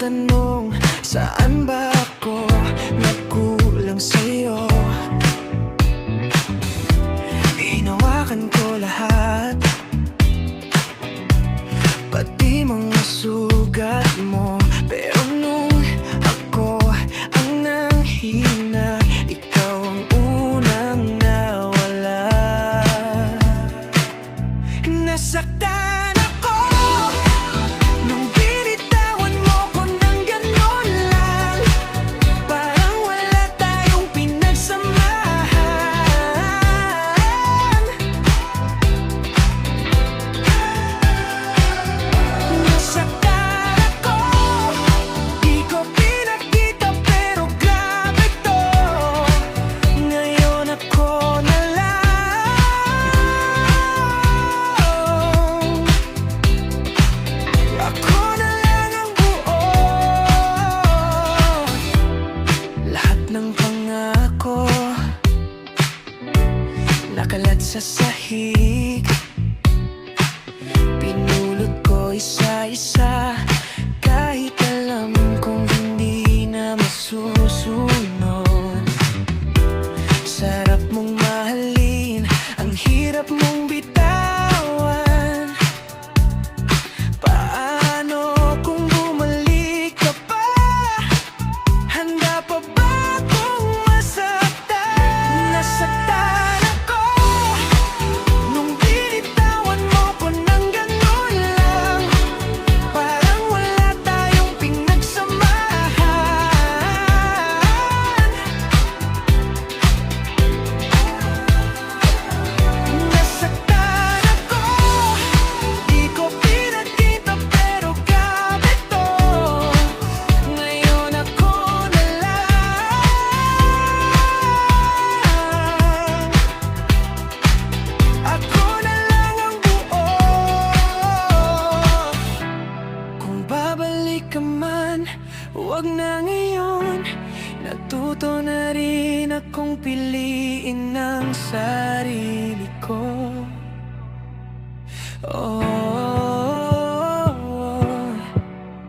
tanong, saan ba ako nagkulang sa'yo? Hinawakan ko lahat, pati mga sugat mo. Pero nung ako ang nanghina, ikaw ang unang nawala. Nasaktan ako nung binitawan mo ko ng ganon lang. Parang wala tayong pinagsamahan. Nasaktan ako, di ko pinakita pero grabe to. Ngayon ako na lang, ako na lang ang buo. Lahat ng pangako nakalat sa sahig, pinulot ko isa-isa, kahit alam kong hindi na masusunod. Sarap mong mahalin, ang hirap mong bitawan. Paano kung bumalik ka pa? Handa pa ba akong masaktan? Nasaktan ako nung binitawan mo ko ng ganon lang. Parang wala tayong pinagsamahan. Nasaktan ako, di ko pinakita pero grabe to. Ngayon ako na lang, ako na lang ang buo. Kung babalik ka man, huwag na ngayon. Natuto na rin akong piliin ang sarili ko. Oh.